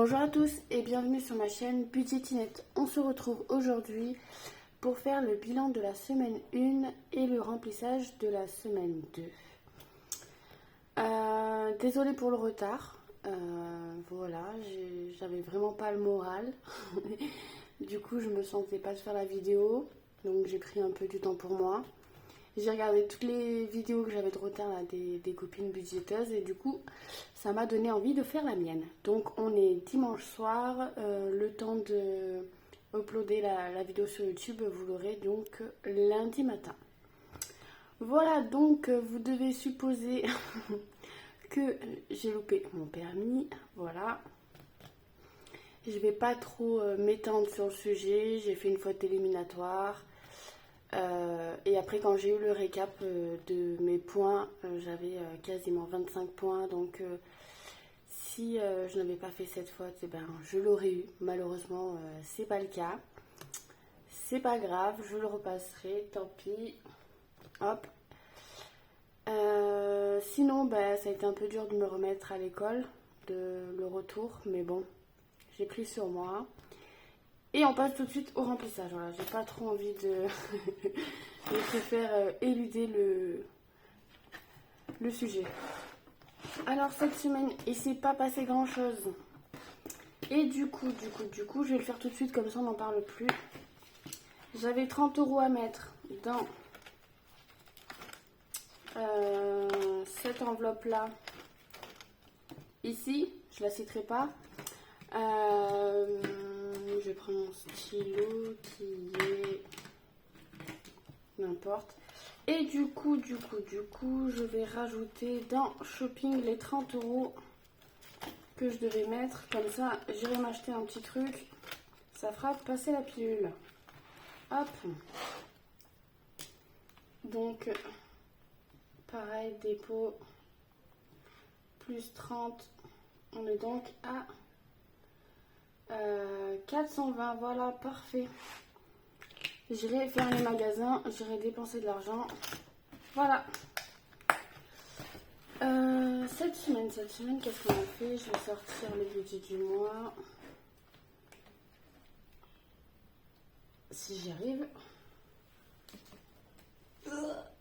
Bonjour à tous et bienvenue sur ma chaîne Budgetinette. On se retrouve aujourd'hui pour faire le bilan de la semaine 1 et le remplissage de la semaine 2. Désolée pour le retard, voilà, j'avais vraiment pas le moral. Du coup je me sentais pas de faire la vidéo, donc j'ai pris un peu du temps pour moi. J'ai regardé toutes les vidéos que j'avais de retard là, des copines budgéteuses et du coup ça m'a donné envie de faire la mienne. Donc on est dimanche soir, le temps de uploader la vidéo sur YouTube, vous l'aurez donc lundi matin. Voilà, donc vous devez supposer que j'ai loupé mon permis, voilà. Je vais pas trop m'étendre sur le sujet, j'ai fait une faute éliminatoire. Et après quand j'ai eu le récap de mes points, j'avais quasiment 25 points, donc si je n'avais pas fait cette faute, eh ben, je l'aurais eu. Malheureusement c'est pas le cas, c'est pas grave, je le repasserai, tant pis. Hop. Sinon bah, ça a été un peu dur de me remettre à l'école, de le retour, mais bon, j'ai pris sur moi. Et on passe tout de suite au remplissage. Voilà, j'ai pas trop envie de, je préfère éluder le sujet. Alors cette semaine, il s'est pas passé grand chose. Et du coup, je vais le faire tout de suite, comme ça on n'en parle plus. J'avais 30 € à mettre dans cette enveloppe là. Ici, je la citerai pas. Je vais prendre mon stylo qui est n'importe. Et du coup, je vais rajouter dans shopping les 30 € que je devais mettre. Comme ça, j'irai m'acheter un petit truc. Ça fera passer la pilule. Hop. Donc, pareil, dépôt plus 30. On est donc à 420, voilà, parfait. J'irai faire les magasins, j'irai dépenser de l'argent. Voilà. Cette semaine, qu'est-ce qu'on a fait? Je vais sortir le budget du mois. Si j'y arrive. Voilà.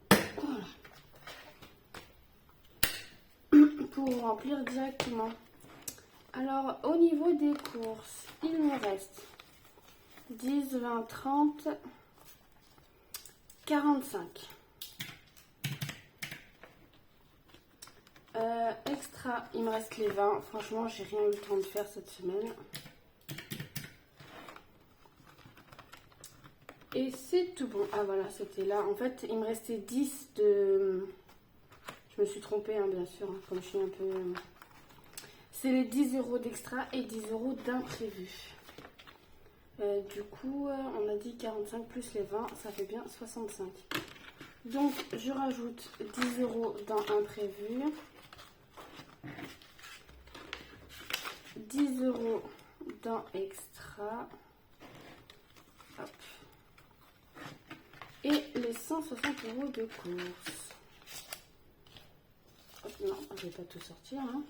Pour remplir directement. Alors, au niveau des courses, il me reste 10, 20, 30, 45. Extra, il me reste les 20. Franchement, j'ai rien eu le temps de faire cette semaine. Et c'est tout bon. Ah voilà, c'était là. En fait, il me restait 10 de... Je me suis trompée, hein, bien sûr, hein, comme je suis un peu... C'est les 10 € d'extra et 10 € d'imprévu. Du coup, on a dit 45 plus les 20, ça fait bien 65. Donc, je rajoute 10 € dans imprévu. 10 € dans extra. Hop. Et les 160 € de course. Hop, non, je vais pas tout sortir, hein.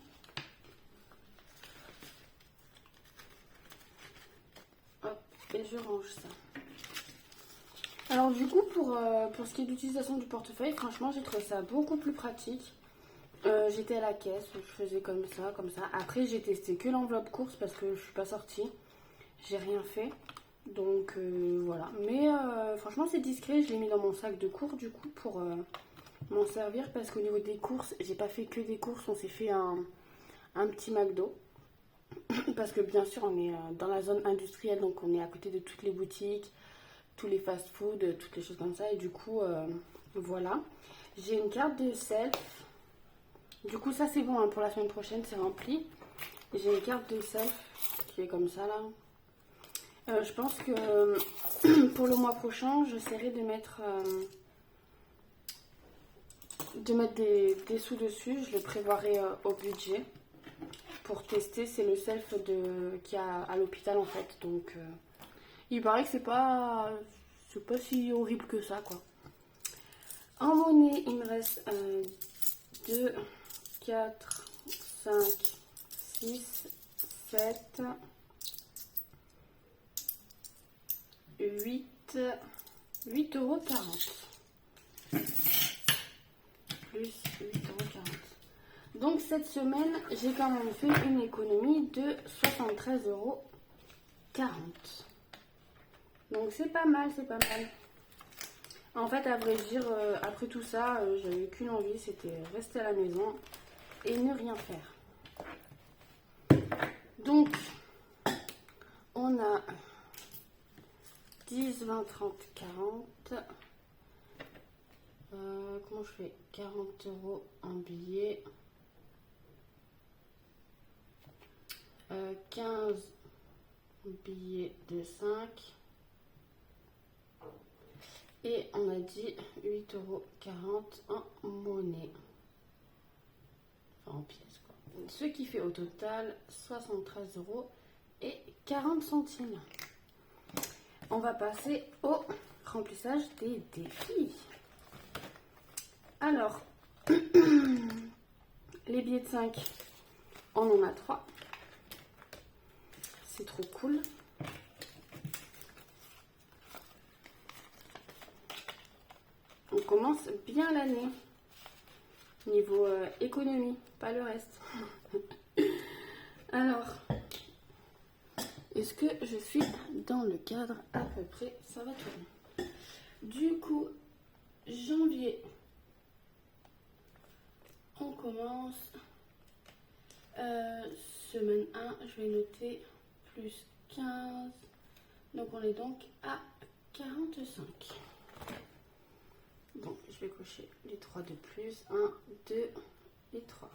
Et je range ça. Alors du coup pour ce qui est d'utilisation du portefeuille, franchement j'ai trouvé ça beaucoup plus pratique. J'étais à la caisse, je faisais comme ça. Après j'ai testé que l'enveloppe course parce que je suis pas sortie. J'ai rien fait. Donc voilà. Mais franchement c'est discret, je l'ai mis dans mon sac de cours du coup pour m'en servir. Parce qu'au niveau des courses, j'ai pas fait que des courses, on s'est fait un petit McDo. Parce que bien sûr on est dans la zone industrielle, donc on est à côté de toutes les boutiques, tous les fast-food, toutes les choses comme ça. Et du coup voilà, j'ai une carte de self. Du coup ça c'est bon, hein, pour la semaine prochaine c'est rempli. J'ai une carte de self qui est comme ça là. Je pense que pour le mois prochain j'essaierai de mettre des sous dessus. Je le prévoirai au budget pour tester. C'est le self qu'il y a à l'hôpital en fait, donc il paraît que c'est pas si horrible que ça quoi. En monnaie il me reste 2, 4, 5, 6, 7, 8, 8,40 € plus 8,40 €. Donc cette semaine, j'ai quand même fait une économie de 73,40 €. Donc c'est pas mal, c'est pas mal. En fait, à vrai dire, après tout ça, j'avais qu'une envie, c'était rester à la maison et ne rien faire. Donc, on a 10, 20, 30, 40. Comment je fais? 40 € en billets. 15 billets de 5. Et on a dit 8,40 € en monnaie. Enfin en pièces quoi. Ce qui fait au total 73,40 €. On va passer au remplissage des défis. Alors, les billets de 5, on en a 3. C'est trop cool. On commence bien l'année. Niveau économie, pas le reste. Alors, est-ce que je suis dans le cadre à peu près? Ça va tourner. Du coup, janvier, on commence. Semaine 1, je vais noter plus 15. Donc on est donc à 45. Donc je vais cocher les 3 de plus. 1, 2 et 3.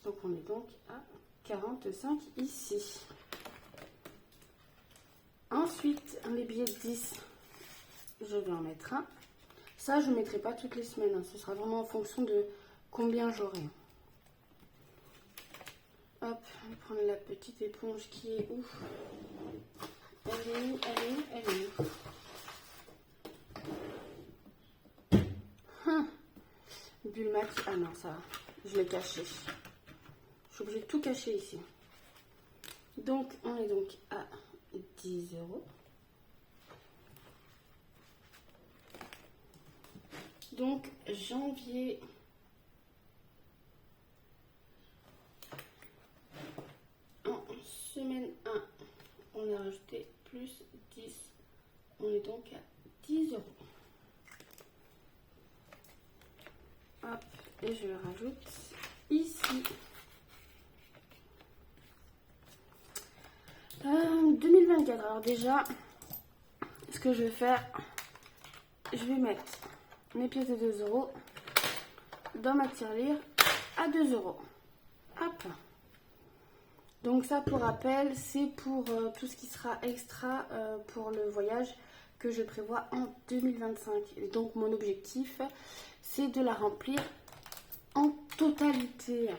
Donc on est donc à 45 ici. Ensuite, les billets de 10, je vais en mettre un. Ça, je ne mettrai pas toutes les semaines. Hein. Ce sera vraiment en fonction de combien j'aurai. Hop, on va prendre la petite éponge qui est où? Elle est où? Elle est où? Elle est où? Bulma qui... Ah non, ça va. Je l'ai caché. Je suis obligée de tout cacher ici. Donc, on est donc à 10 €. Donc, janvier... En semaine 1, on a rajouté plus 10. On est donc à 10 €. Hop, et je le rajoute ici. 2024. Alors déjà, ce que je vais faire, je vais mettre mes pièces de 2 € dans ma tirelire à 2 €. Hop. Donc ça, pour rappel, c'est pour tout ce qui sera extra pour le voyage que je prévois en 2025. Et donc mon objectif, c'est de la remplir en totalité.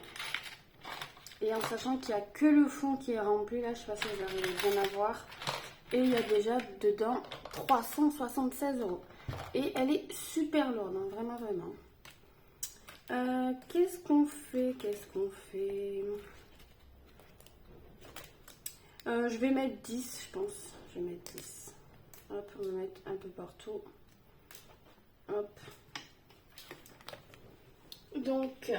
Et en sachant qu'il n'y a que le fond qui est rempli, là je sais pas si vous arrivez bien à voir. Et il y a déjà dedans 376 €. Et elle est super lourde, hein, vraiment, vraiment. Qu'est-ce qu'on fait? Je vais mettre 10, je pense. Je vais mettre 10. Hop, on va mettre un peu partout. Hop. Donc,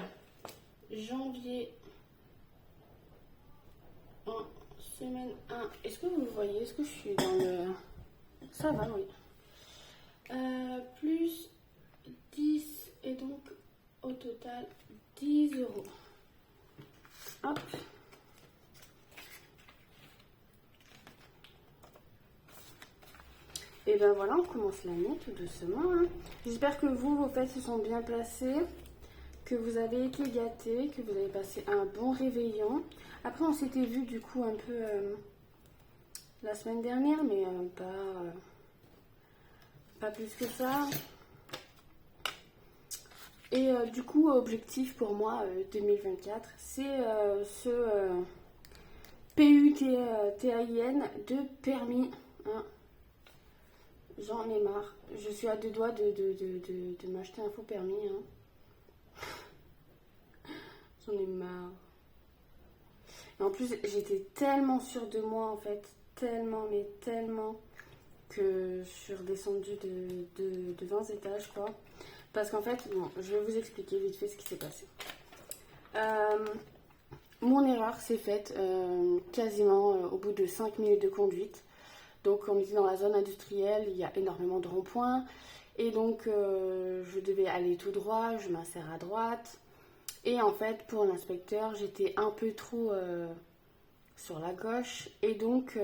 janvier, en semaine 1. Est-ce que vous voyez? Est-ce que je suis dans le... Ça va, oui. Plus 10 et donc au total 10 €. Hop. Et ben voilà, on commence l'année tout doucement. Hein. J'espère que vos fêtes se sont bien placées, que vous avez été gâtés, que vous avez passé un bon réveillon. Après, on s'était vu du coup un peu la semaine dernière, mais pas plus que ça. Et du coup, objectif pour moi 2024, c'est ce PUTAIN de permis. Hein. J'en ai marre. Je suis à 2 doigts de m'acheter un faux permis. Hein. J'en ai marre. Et en plus, j'étais tellement sûre de moi, en fait, tellement, mais tellement, que je suis redescendue de 20 étages, quoi. Parce qu'en fait, bon, je vais vous expliquer vite fait ce qui s'est passé. Euh, Mon erreur s'est faite quasiment au bout de 5 minutes de conduite. Donc on était dans la zone industrielle, il y a énormément de ronds-points. Et donc je devais aller tout droit, je m'insère à droite. Et en fait pour l'inspecteur j'étais un peu trop sur la gauche. Et donc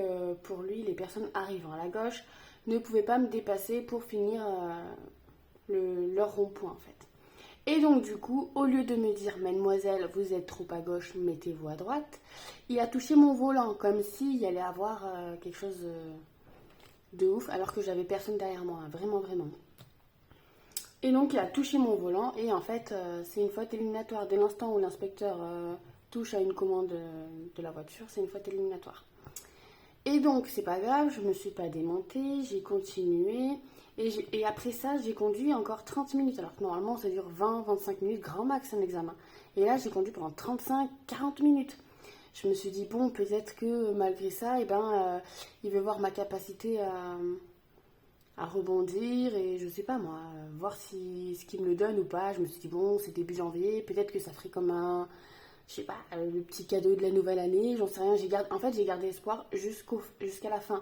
pour lui les personnes arrivant à la gauche ne pouvaient pas me dépasser pour finir leur rond-point en fait. Et donc du coup, au lieu de me dire mademoiselle, vous êtes trop à gauche, mettez-vous à droite, il a touché mon volant comme s'il allait avoir quelque chose de ouf, alors que j'avais personne derrière moi, hein, vraiment vraiment. Et donc il a touché mon volant et en fait c'est une faute éliminatoire. Dès l'instant où l'inspecteur touche à une commande de la voiture, c'est une faute éliminatoire. Et donc c'est pas grave, je me suis pas démontée, j'ai continué. Et après ça, j'ai conduit encore 30 minutes. Alors que normalement, ça dure 20-25 minutes, grand max, un examen. Et là, j'ai conduit pendant 35-40 minutes. Je me suis dit, bon, peut-être que malgré ça, il veut voir ma capacité à rebondir et je sais pas moi, voir si ce qu'il me le donne ou pas. Je me suis dit, bon, c'est début janvier, peut-être que ça ferait comme je sais pas, le petit cadeau de la nouvelle année, j'en sais rien. En fait, j'ai gardé espoir jusqu'à la fin.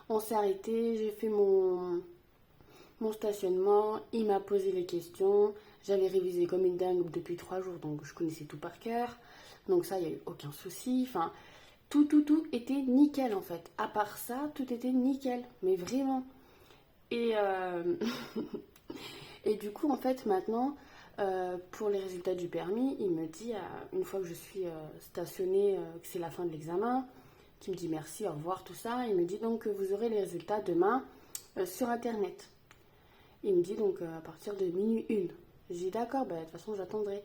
On s'est arrêté, j'ai fait mon stationnement, il m'a posé les questions, j'avais révisé comme une dingue depuis 3 jours, donc je connaissais tout par cœur, donc ça, il n'y a eu aucun souci, enfin, tout était nickel en fait, à part ça, tout était nickel, mais vraiment. Et, et du coup, en fait, maintenant, pour les résultats du permis, il me dit, une fois que je suis stationnée, que c'est la fin de l'examen, qui me dit merci, au revoir, tout ça, il me dit donc que vous aurez les résultats demain sur Internet. Il me dit donc à partir de minuit 1. Je dis d'accord, bah, de toute façon j'attendrai.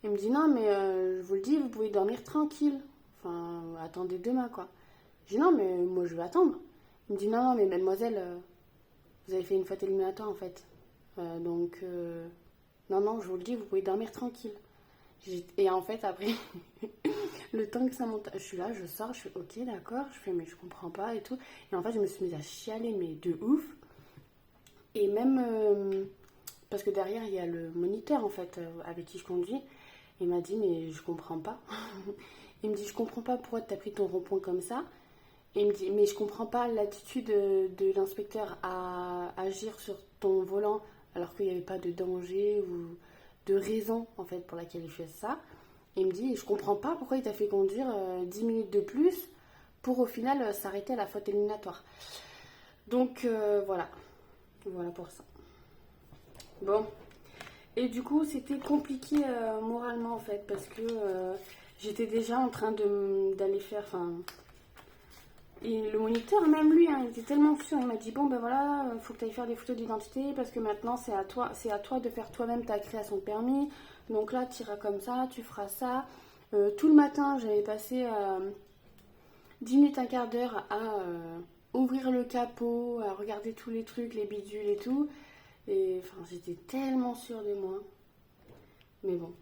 Il me dit non mais je vous le dis, vous pouvez dormir tranquille. Enfin, attendez demain quoi. Je dis non mais moi je vais attendre. Il me dit non mais mademoiselle, vous avez fait une faute éliminatoire en fait. Non je vous le dis, vous pouvez dormir tranquille. Et en fait après, le temps que ça monte, je suis là, je sors, je fais ok d'accord, je fais mais je comprends pas et tout. Et en fait je me suis mise à chialer mais de ouf. Et même parce que derrière il y a le moniteur en fait avec qui je conduis. Il m'a dit mais je comprends pas. Il me dit je comprends pas pourquoi tu as pris ton rond-point comme ça. Et il me dit mais je comprends pas l'attitude de l'inspecteur à agir sur ton volant alors qu'il n'y avait pas de danger ou de raison en fait pour laquelle il fait ça. Et il me dit je comprends pas pourquoi il t'a fait conduire 10 minutes de plus pour au final s'arrêter à la faute éliminatoire. Donc voilà pour ça. Bon, et du coup, c'était compliqué moralement en fait, parce que j'étais déjà en train d'aller faire. Enfin, et le moniteur, même lui, hein, il était tellement sûr. Il m'a dit bon, ben voilà, faut que tu ailles faire des photos d'identité, parce que maintenant, c'est à toi de faire toi-même ta création de permis. Donc là, tu iras comme ça, tu feras ça. Tout le matin, j'avais passé 10 minutes, un quart d'heure à ouvrir le capot, à regarder tous les trucs, les bidules et tout. Et enfin, j'étais tellement sûre de moi. Mais bon.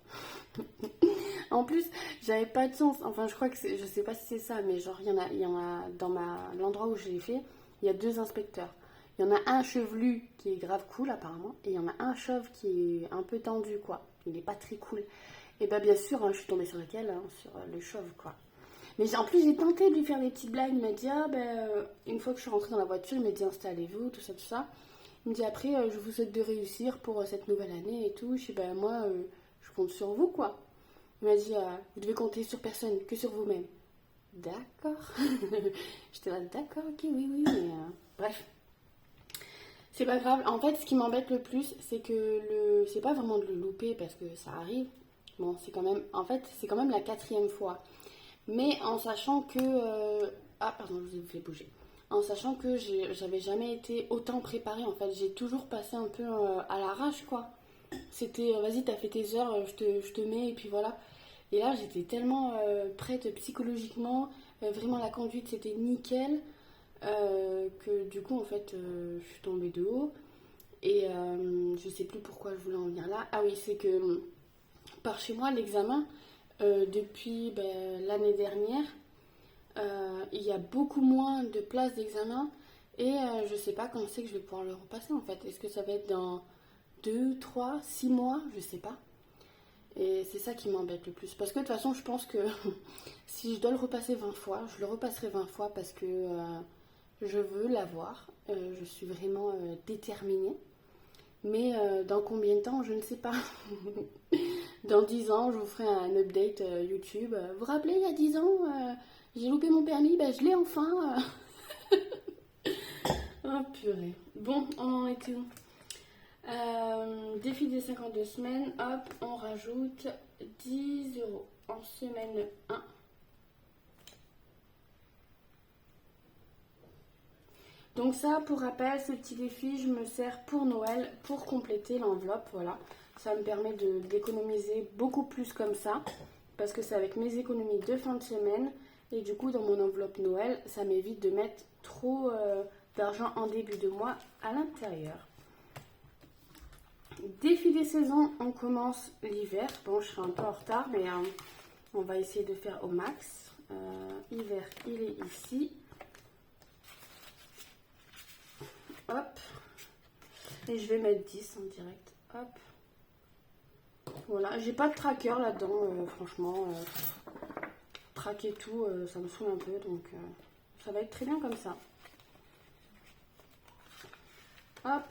En plus, j'avais pas de chance. Enfin, je crois que je sais pas si c'est ça, mais genre, il y en a dans l'endroit où je l'ai fait, il y a 2 inspecteurs. Il y en a un chevelu qui est grave cool, apparemment, et il y en a un chauve qui est un peu tendu, quoi. Il est pas très cool. Et bah, bien sûr, hein, je suis tombée sur lequel, hein, sur le chauve, quoi. Mais en plus, j'ai tenté de lui faire des petites blagues. Il m'a dit, ah ben, une fois que je suis rentrée dans la voiture, il m'a dit, installez-vous, tout ça, tout ça. Il me dit après, je vous souhaite de réussir pour cette nouvelle année et tout. Je dis, ben moi, je compte sur vous, quoi. Il m'a dit, vous devez compter sur personne, que sur vous-même. D'accord. J'étais là, d'accord, ok, oui, oui. Mais, bref, c'est pas grave. En fait, ce qui m'embête le plus, c'est que c'est pas vraiment de le louper parce que ça arrive. Bon, c'est quand même, en fait, c'est quand même la 4e fois. Mais en sachant que, ah, pardon, je vous ai fait bouger. En sachant que j'avais jamais été autant préparée, en fait. J'ai toujours passé un peu à l'arrache, quoi. C'était, vas-y, t'as fait tes heures, je te mets, et puis voilà. Et là, j'étais tellement prête psychologiquement. Vraiment, la conduite, c'était nickel. Que du coup, en fait, je suis tombée de haut. Et je sais plus pourquoi je voulais en venir là. Ah oui, c'est que par chez moi, l'examen, depuis l'année dernière. Il y a beaucoup moins de places d'examen et je sais pas quand c'est que je vais pouvoir le repasser en fait. Est-ce que ça va être dans 2, 3, 6 mois? Je sais pas. Et c'est ça qui m'embête le plus. Parce que de toute façon, je pense que si je dois le repasser 20 fois, je le repasserai 20 fois parce que je veux l'avoir. Je suis vraiment déterminée. Mais dans combien de temps, je ne sais pas. Dans 10 ans, je vous ferai un update YouTube. Vous vous rappelez, il y a 10 ans, j'ai loupé mon permis, je l'ai enfin. Oh purée. Bon, on en est où? Défi des 52 semaines, hop, on rajoute 10 euros en semaine 1. Donc ça, pour rappel, ce petit défi, je me sers pour Noël, pour compléter l'enveloppe, voilà. Ça me permet d'économiser beaucoup plus comme ça, parce que c'est avec mes économies de fin de semaine. Et du coup, dans mon enveloppe Noël, ça m'évite de mettre trop d'argent en début de mois à l'intérieur. Défi des saisons, on commence l'hiver. Bon, je serai un peu en retard, mais on va essayer de faire au max. Hiver, il est ici. Hop. Et je vais mettre 10 en direct. Hop. Voilà, j'ai pas de tracker là-dedans, franchement. Traquer tout, ça me saoule un peu, donc ça va être très bien comme ça. Hop.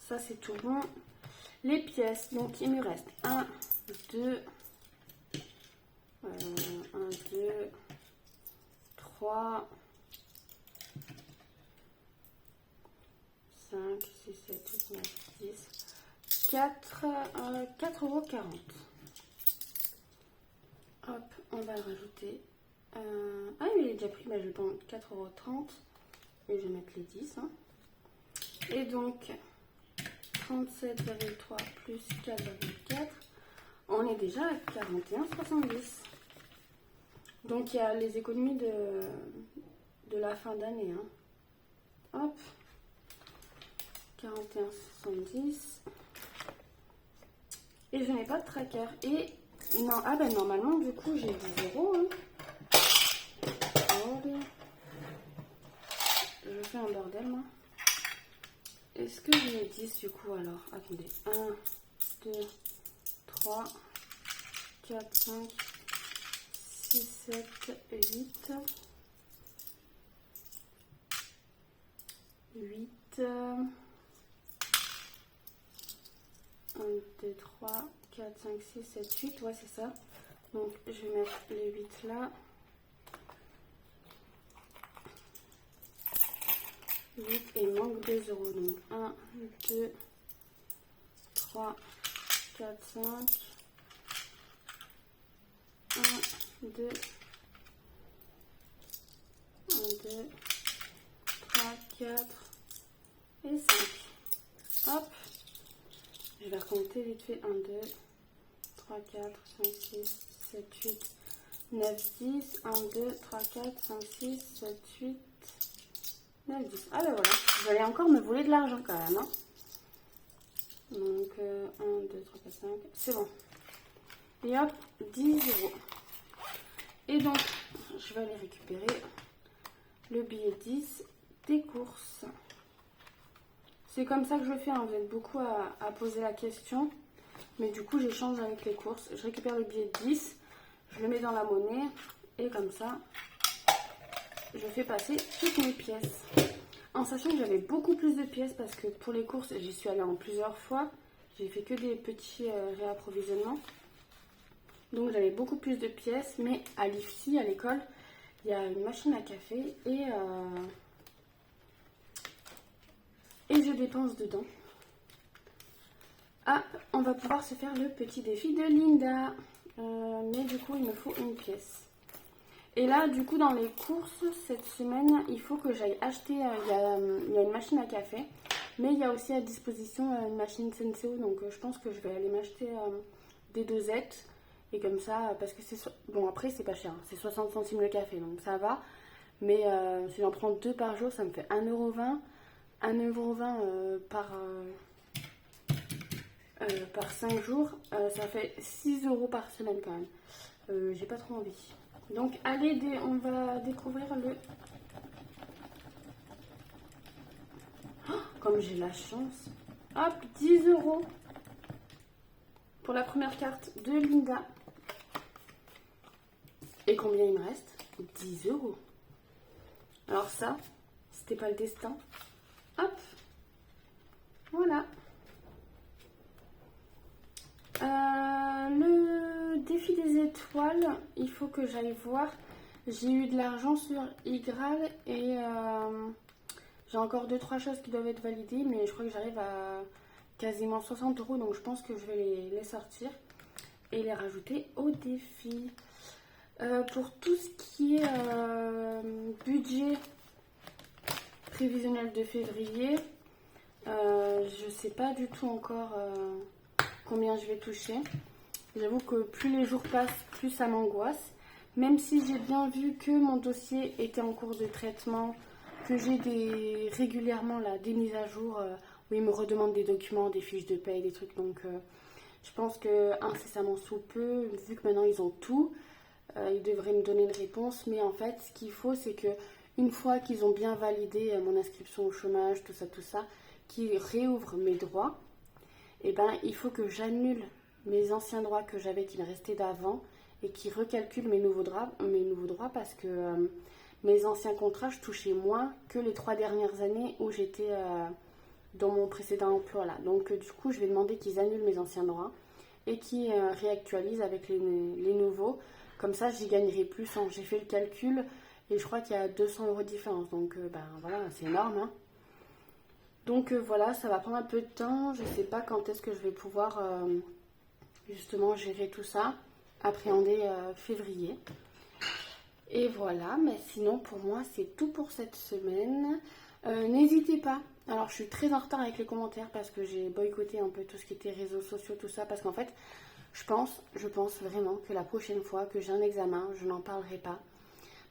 Ça, c'est tout bon. Les pièces, donc il me reste 1, 2, 1, 2, 3, 5, 6, 7, 8, 9, 10, 4, 4,40 €. Hop, on va le rajouter. Ah, il est déjà pris, je vais prendre 4,30 € et je vais mettre les 10. Hein. Et donc, 37,3 plus 4,4, on est déjà à 41,70. Donc, il y a les économies de la fin d'année. Hein. Hop. 41,70 et je n'ai pas de tracker et non, normalement du coup j'ai 10 €. Hein. Oh, je fais un bordel moi. Est-ce que j'ai 10 du coup alors? Attendez, 1, 2, 3, 4, 5, 6, 7, 8, 8, 1, 2, 3, 4, 5, 6, 7, 8, ouais c'est ça. Donc je vais mettre les 8 là. 8 et il manque 2 €. Donc 1, 2, 3, 4, 5, 1, 2, 1, 2, 3, 4 et 5. Hop. Je vais recompter vite fait. 1, 2, 3, 4, 5, 6, 7, 8, 9, 10. 1, 2, 3, 4, 5, 6, 7, 8, 9, 10. Ah ben voilà, vous allez encore me voler de l'argent quand même. Hein. Donc 1, 2, 3, 4, 5. C'est bon. Et hop, 10 €. Et donc, je vais aller récupérer le billet 10 des courses. C'est comme ça que je fais, hein. Vous êtes beaucoup à poser la question. Mais du coup, j'échange avec les courses. Je récupère le billet 10, je le mets dans la monnaie. Et comme ça, je fais passer toutes mes pièces. En sachant que j'avais beaucoup plus de pièces parce que pour les courses, j'y suis allée en plusieurs fois. J'ai fait que des petits réapprovisionnements. Donc j'avais beaucoup plus de pièces. Mais à l'IFSI, à l'école, il y a une machine à café et je dépense dedans. Ah, on va pouvoir se faire le petit défi de Linda. Mais du coup, il me faut une pièce. Et là, du coup, dans les courses, cette semaine, il faut que j'aille acheter... Il y a une machine à café, mais il y a aussi à disposition une machine Senseo. Donc, je pense que je vais aller m'acheter des dosettes. Et comme ça, parce que c'est... Bon, après, c'est pas cher. Hein, c'est 60 centimes le café, donc ça va. Mais si j'en prends 2 par jour, ça me fait 1,20 €. 1,20 € par par 5 jours, ça fait 6 € par semaine quand même. J'ai pas trop envie. Donc allez, on va découvrir le... Oh, comme j'ai la chance. Hop, 10 € pour la première carte de Linda. Et combien il me reste? 10 €. Alors ça, c'était pas le destin. Hop, voilà. Le défi des étoiles, il faut que j'aille voir. J'ai eu de l'argent sur Igral et j'ai encore 2-3 choses qui doivent être validées, mais je crois que j'arrive à quasiment 60 €, donc je pense que je vais les sortir et les rajouter au défi. Pour tout ce qui est budget prévisionnel de février, je ne sais pas du tout encore combien je vais toucher. J'avoue que plus les jours passent, plus ça m'angoisse. Même si j'ai bien vu que mon dossier était en cours de traitement, que j'ai régulièrement là, des mises à jour où ils me redemandent des documents, des fiches de paye, des trucs. Donc je pense que incessamment sous peu, vu que maintenant ils ont tout, ils devraient me donner une réponse. Mais en fait, ce qu'il faut, c'est que une fois qu'ils ont bien validé mon inscription au chômage, tout ça, qu'ils réouvrent mes droits, et ben il faut que j'annule mes anciens droits que j'avais, qui me restaient d'avant, et qu'ils recalculent mes nouveaux droits parce que mes anciens contrats, je touchais moins que les 3 dernières années où j'étais dans mon précédent emploi là. Donc du coup, je vais demander qu'ils annulent mes anciens droits et qu'ils réactualisent avec les nouveaux. Comme ça, j'y gagnerai plus. Hein. J'ai fait le calcul et je crois qu'il y a 200 € de différence. Donc ben voilà, c'est énorme. Hein. Donc voilà, ça va prendre un peu de temps. Je ne sais pas quand est-ce que je vais pouvoir justement gérer tout ça, appréhender février. Et voilà, mais sinon pour moi c'est tout pour cette semaine. N'hésitez pas. Alors je suis très en retard avec les commentaires parce que j'ai boycotté un peu tout ce qui était réseaux sociaux, tout ça, parce qu'en fait je pense vraiment que la prochaine fois que j'ai un examen, je n'en parlerai pas.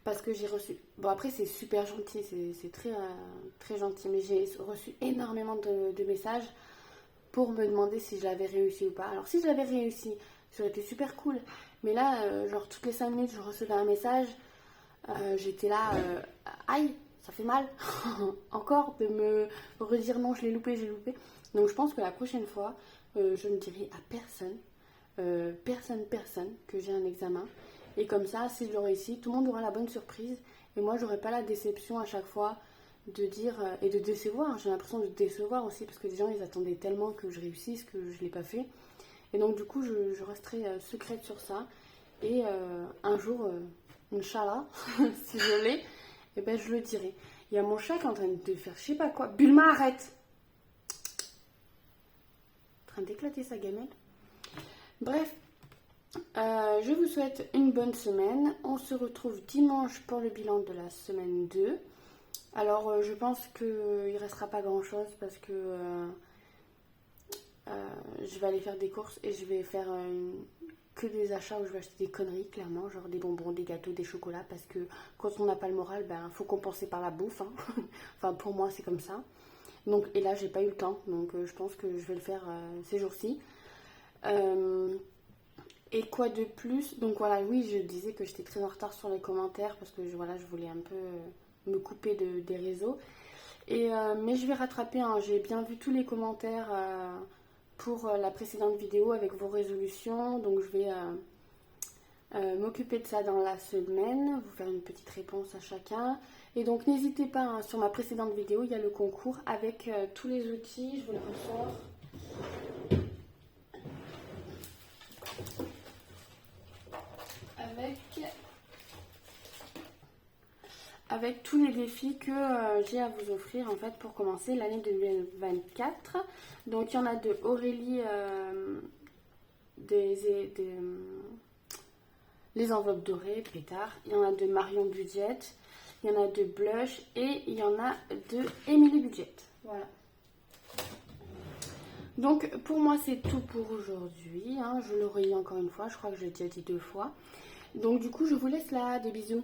Parce que j'ai reçu... Bon après c'est super gentil, c'est très, très gentil, mais j'ai reçu énormément de messages pour me demander si je l'avais réussi ou pas. Alors si je l'avais réussi, ça aurait été super cool. Mais là, genre toutes les 5 minutes, je recevais un message. J'étais là, aïe, ça fait mal. Encore de me redire non, je l'ai loupé, j'ai loupé. Donc je pense que la prochaine fois, je ne dirai à personne que j'ai un examen. Et comme ça, si je le réussis, tout le monde aura la bonne surprise. Et moi, j'aurai pas la déception à chaque fois de dire et de décevoir. J'ai l'impression de décevoir aussi parce que les gens, ils attendaient tellement que je réussisse que je ne l'ai pas fait. Et donc, du coup, je resterai secrète sur ça. Et un jour, Inch'Allah, si je l'ai, eh ben, je le dirai. Il y a mon chat qui est en train de faire je sais pas quoi. Bulma, arrête! En train d'éclater sa gamelle. Bref. Je vous souhaite une bonne semaine. On se retrouve dimanche pour le bilan de la semaine 2. Alors je pense qu'il ne restera pas grand chose parce que je vais aller faire des courses et je vais faire que des achats où je vais acheter des conneries, clairement, genre des bonbons, des gâteaux, des chocolats, parce que quand on n'a pas le moral, ben faut compenser par la bouffe. Hein. Enfin pour moi c'est comme ça. Donc, et là j'ai pas eu le temps, donc je pense que je vais le faire ces jours-ci. Et quoi de plus? Donc voilà, oui, je disais que j'étais très en retard sur les commentaires parce que voilà, je voulais un peu me couper des réseaux. Et, mais je vais rattraper, hein. J'ai bien vu tous les commentaires pour la précédente vidéo avec vos résolutions. Donc je vais m'occuper de ça dans la semaine, vous faire une petite réponse à chacun. Et donc n'hésitez pas, hein, sur ma précédente vidéo, il y a le concours avec tous les outils. Je vous le ressors. Avec tous les défis que j'ai à vous offrir en fait pour commencer l'année 2024. Donc il y en a de Aurélie, les enveloppes dorées, pétard. Il y en a de Marion Budget, il y en a de Blush et il y en a de Emily Budget. Voilà. Donc pour moi c'est tout pour aujourd'hui, hein. Je le redis encore une fois, je crois que je l'ai déjà dit 2 fois. Donc du coup je vous laisse là, des bisous.